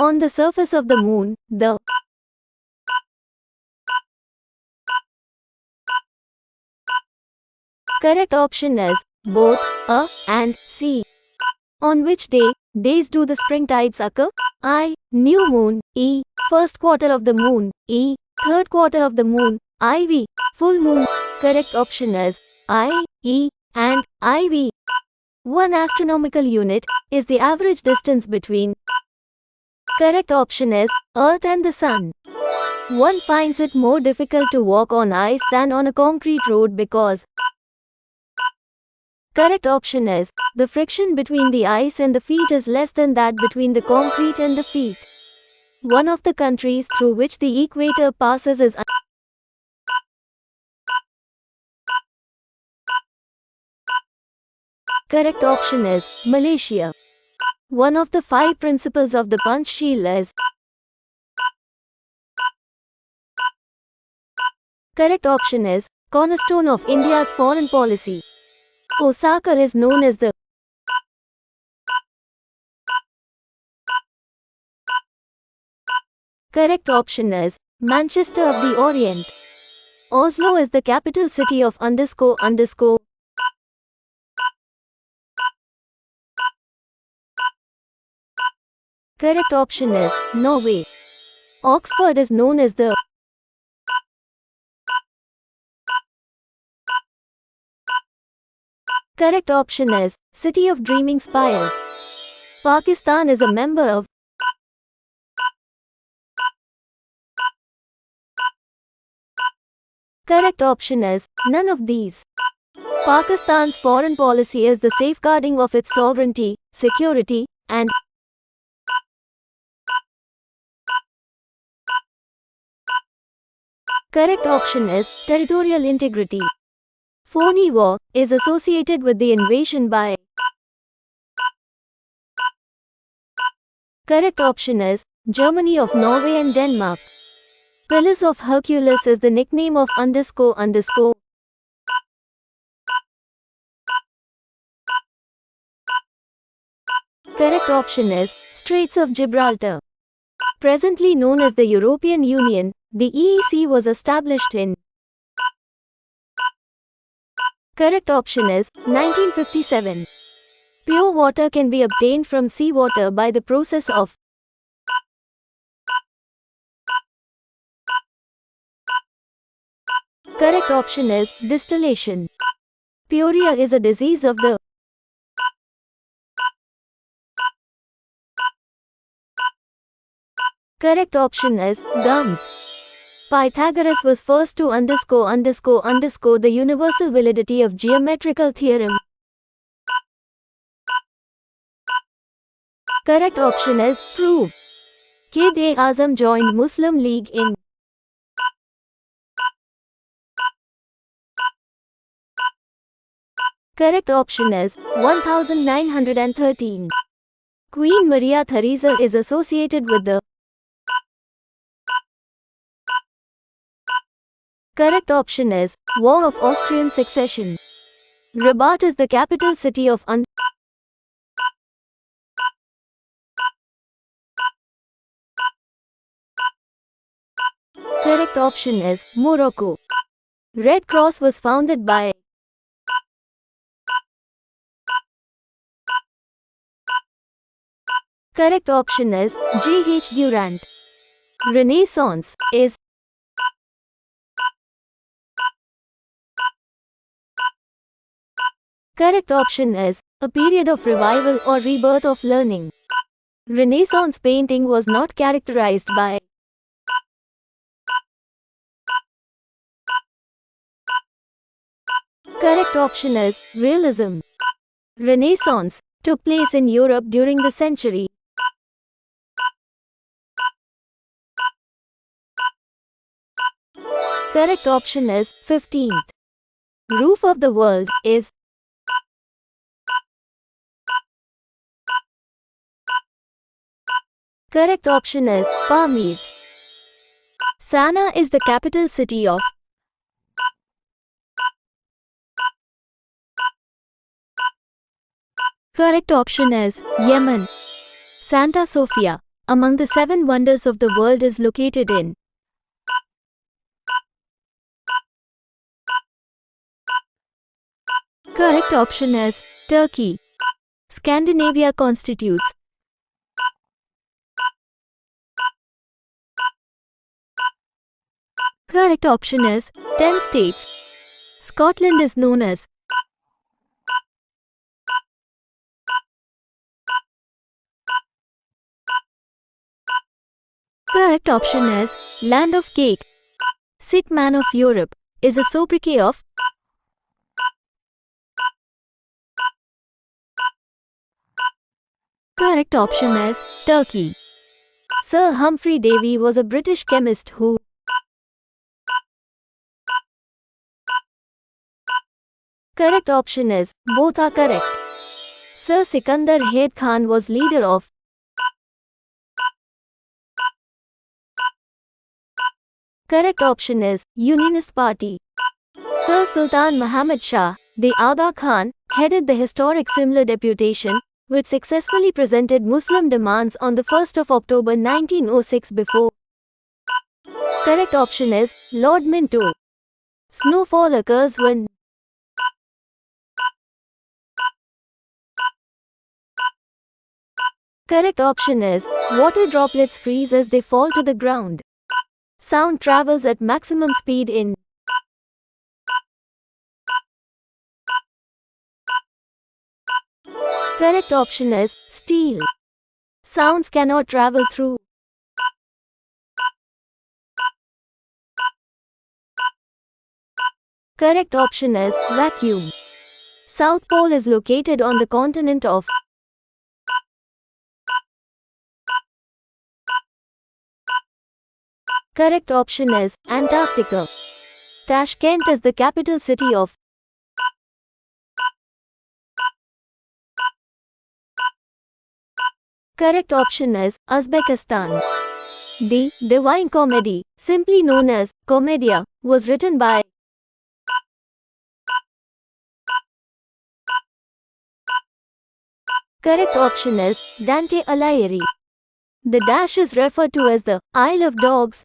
On the surface of the moon, the correct option is both A and C. On which day, days do the spring tides occur? I. New moon. E. First quarter of the moon. E. Third quarter of the moon. IV. Full moon. Correct option is I, E, and IV. One astronomical unit is the average distance between. Correct option is Earth and the Sun. One finds it more difficult to walk on ice than on a concrete road because. Correct option is the friction between the ice and the feet is less than that between the concrete and the feet. One of the countries through which the equator passes is. Correct option is Malaysia. One of the 5 principles of the Panchshila is. Correct option is cornerstone of India's foreign policy. Osaka is known as the. Correct option is Manchester of the Orient. Oslo is the capital city of __. Correct option is Norway. Oxford is known as the. Correct option is City of Dreaming Spires. Pakistan is a member of. Correct option is none of these. Pakistan's foreign policy is the safeguarding of its sovereignty, security, and. Correct option is territorial integrity. Phony War is associated with the invasion by. Correct option is Germany of Norway and Denmark. Pillars of Hercules is the nickname of __. Correct option is Straits of Gibraltar. Presently known as the European Union, the EEC was established in. Correct option is 1957. Pure water can be obtained from seawater by the process of. Correct option is distillation. Pyorrhea is a disease of the. Correct option is gums. Pythagoras was first to ___ the universal validity of geometrical theorem. Correct option is prove. Quaid-e-Azam joined Muslim League in. Correct option is 1913. Queen Maria Theresa is associated with the. Correct option is War of Austrian Succession. Rabat is the capital city of Correct option is Morocco. Red Cross was founded by. Correct option is J.H. Durant. Renaissance is. Correct option is a period of revival or rebirth of learning. Renaissance painting was not characterized by. Correct option is realism. Renaissance took place in Europe during the century. Correct option is 15th. Roof of the world is. Correct option is Pamir. Sana'a is the capital city of. Correct option is Yemen. Santa Sofia among the 7 wonders of the world is located in? Correct option is Turkey. Scandinavia constitutes. Correct option is 10 states. Scotland is known as. Correct option is land of cake. Sick man of Europe is a sobriquet of. Correct option is Turkey. Sir Humphrey Davy was a British chemist who. Correct option is both are correct. Sir Sikandar Haid Khan was leader of. Correct option is Unionist Party. Sir Sultan Muhammad Shah, the Aga Khan, headed the historic Simla deputation, which successfully presented Muslim demands on the 1st of October 1906 before. Correct option is Lord Minto. Snowfall occurs when. Correct option is water droplets freeze as they fall to the ground. Sound travels at maximum speed in. Correct option is steel. Sounds cannot travel through. Correct option is vacuum. South Pole is located on the continent of. Correct option is Antarctica. Tashkent is the capital city of. Correct option is Uzbekistan. The Divine Comedy, simply known as Commedia, was written by. Correct option is Dante Alighieri. The dash is referred to as the Isle of Dogs.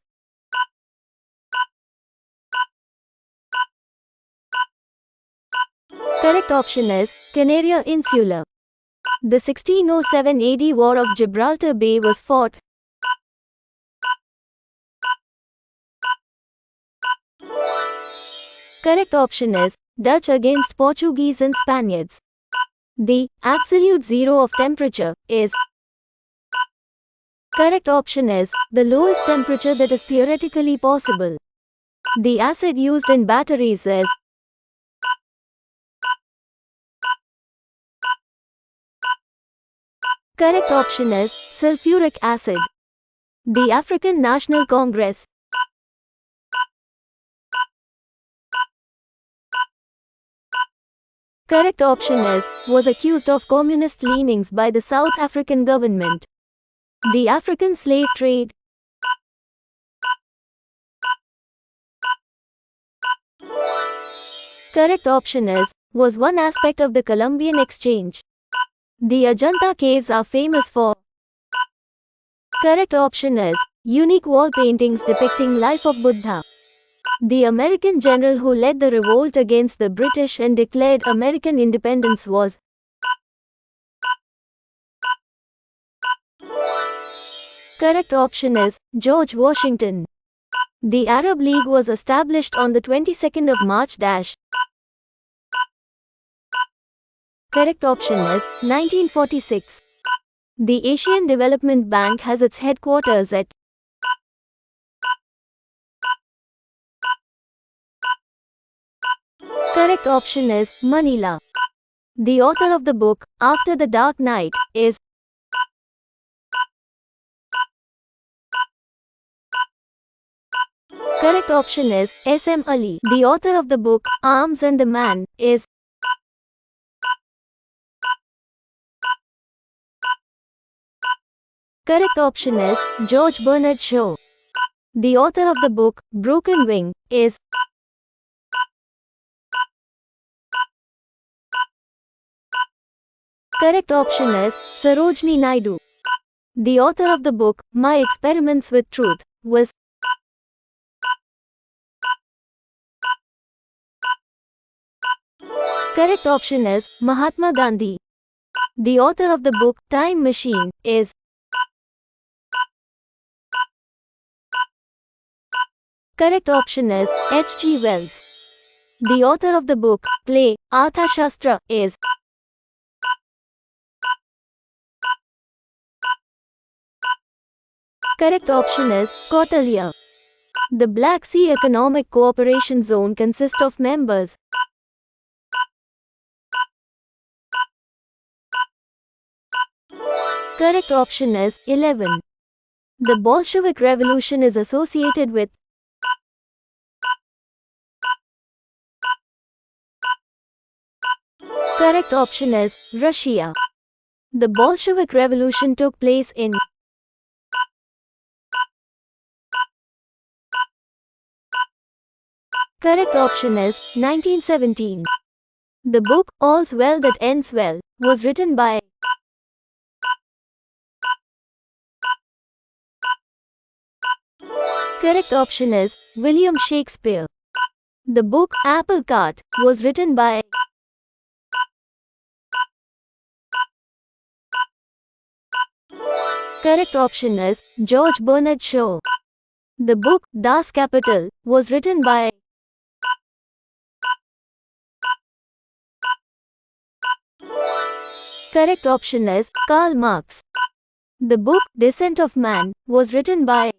Correct option is Canaria Insula. The 1607 AD War of Gibraltar Bay was fought. Correct option is Dutch against Portuguese and Spaniards. The absolute zero of temperature is. Correct option is the lowest temperature that is theoretically possible. The acid used in batteries is. Correct option is sulfuric acid. The African National Congress. Correct option is was accused of communist leanings by the South African government. The African slave trade. Correct option is was one aspect of the Columbian Exchange. The Ajanta caves are famous for. Correct option is unique wall paintings depicting life of Buddha. The American general who led the revolt against the British and declared American independence was. Correct option is George Washington. The Arab League was established on the 22nd of March. Correct option is 1946. The Asian Development Bank has its headquarters at. Correct option is Manila. The author of the book After the Dark Night is. Correct option is S.M. Ali. The author of the book Arms and the Man is. Correct option is George Bernard Shaw. The author of the book Broken Wing is. Correct option is Sarojini Naidu. The author of the book, My Experiments with Truth, was correct option is Mahatma Gandhi. The author of the book, Time Machine, is correct option is H.G. Wells. The author of the book, Play, Arthashastra, is correct option is Kautilya. The Black Sea Economic Cooperation Zone consists of members. Correct option is 11. The Bolshevik Revolution is associated with. Correct option is Russia. The Bolshevik Revolution took place in. Correct option is 1917. The book All's Well That Ends Well was written by. Correct option is William Shakespeare. The book Apple Cart was written by. Correct option is George Bernard Shaw. The book Das Kapital was written by. Correct option is Karl Marx. The book Descent of Man was written by.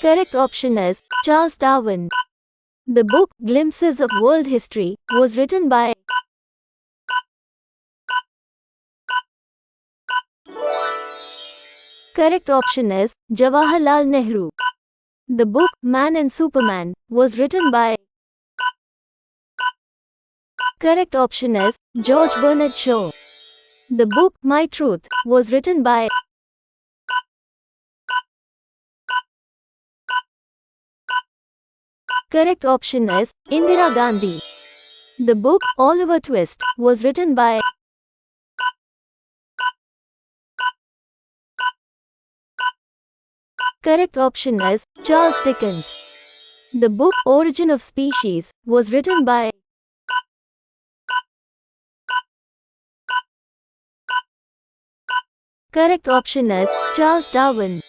Correct option is Charles Darwin. The book Glimpses of World History was written by. Correct option is Jawaharlal Nehru. The book Man and Superman was written by. Correct option is George Bernard Shaw. The book My Truth was written by. Correct option is Indira Gandhi. The book Oliver Twist was written by. Correct option is Charles Dickens. The book Origin of Species was written by. Correct option is Charles Darwin.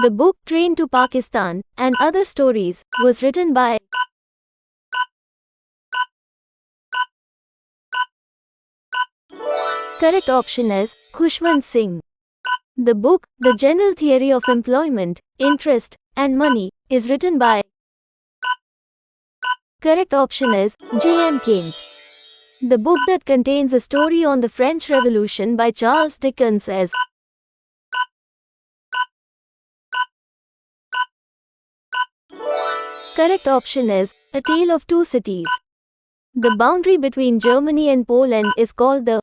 The book Train to Pakistan and Other Stories was written by. Correct option is Khushwant Singh. The book The General Theory of Employment, Interest, and Money is written by. Correct option is J.M. Keynes. The book that contains a story on the French Revolution by Charles Dickens is. Correct option is A Tale of Two Cities. The boundary between Germany and Poland is called the.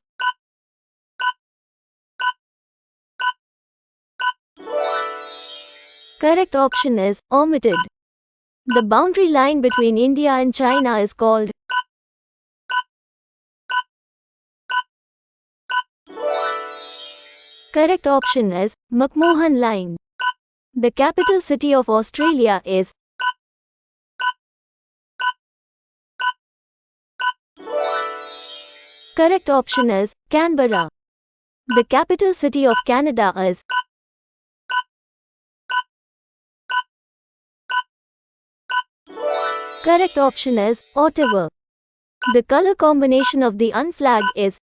Correct option is omitted. The boundary line between India and China is called. Correct option is McMahon Line. The capital city of Australia is. Correct option is Canberra. The capital city of Canada is. Correct option is Ottawa. The color combination of the UN flag is.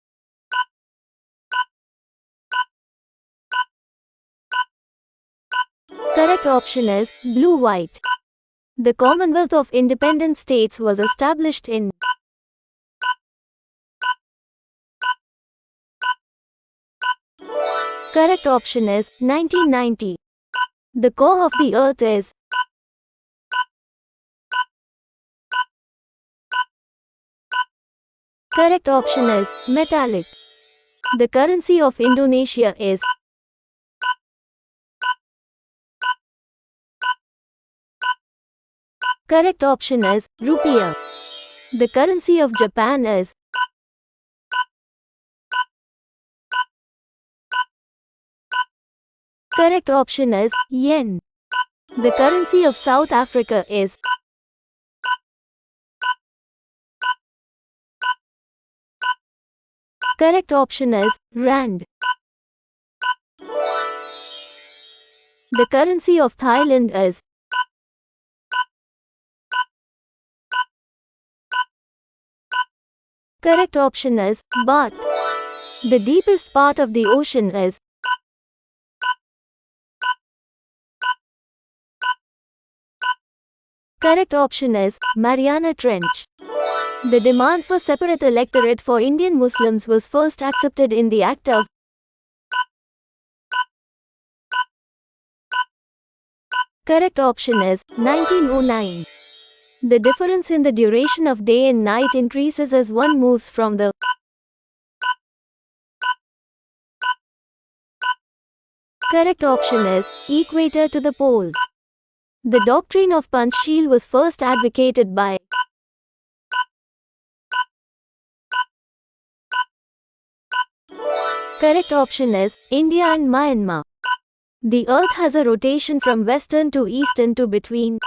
Correct option is blue-white. The Commonwealth of Independent States was established in. Correct option is 1990. The core of the earth is. Correct option is metallic. The currency of Indonesia is. Correct option is rupiah. The currency of Japan is. Correct option is yen. The currency of South Africa is. Correct option is rand. The currency of Thailand is. Correct option is baht. The deepest part of the ocean is. Correct option is Mariana Trench. The demand for separate electorate for Indian Muslims was first accepted in the Act of. Correct option is 1909. The difference in the duration of day and night increases as one moves from the. Correct option is equator to the poles. The doctrine of Panchsheel was first advocated by. Correct option is India and Myanmar. The earth has a rotation from western to eastern to between.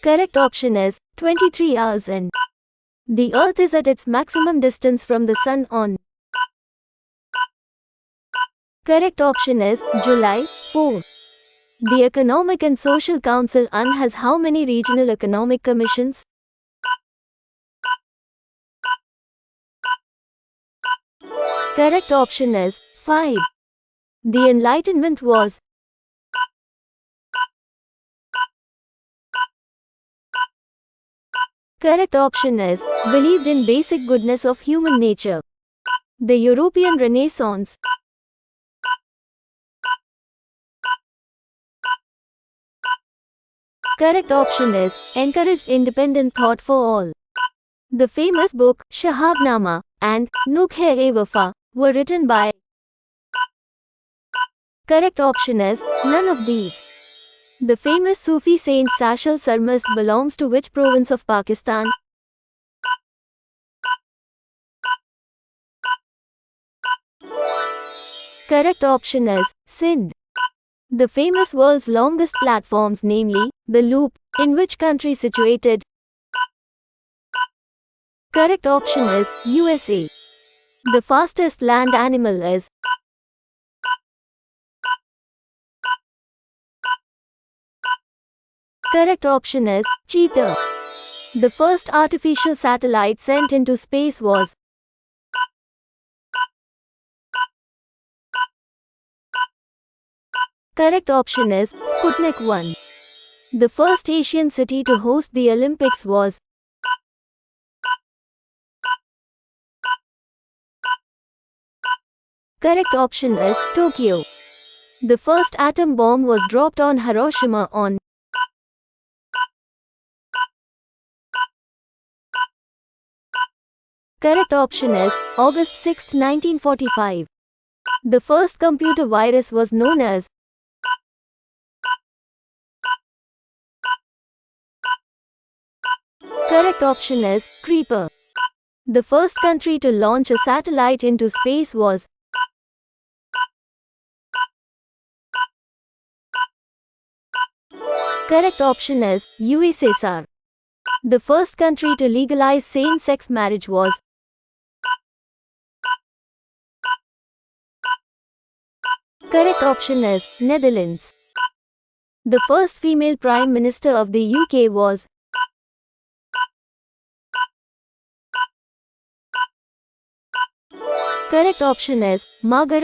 Correct option is 23 hours and. The earth is at its maximum distance from the sun on. Correct option is July 4. The Economic and Social Council UN has how many regional economic commissions? Correct option is 5. The Enlightenment was. Correct option is believed in basic goodness of human nature. The European Renaissance. Correct option is encouraged independent thought for all. The famous book Shahabnama and Nukh-e-Wafa were written by. Correct option is none of these. The famous Sufi saint Sachal Sarmast belongs to which province of Pakistan? Correct option is Sindh. The famous world's longest platforms, namely the Loop, in which country situated? Correct option is USA. The fastest land animal is. Correct option is cheetah. The first artificial satellite sent into space was. Correct option is Sputnik 1. The first Asian city to host the Olympics was. Correct option is Tokyo. The first atom bomb was dropped on Hiroshima on. Correct option is August 6, 1945. The first computer virus was known as. Correct option is Creeper. The first country to launch a satellite into space was. Correct option is USSR. The first country to legalize same-sex marriage was. Correct option is Netherlands. The first female Prime Minister of the UK was. Correct option is Margaret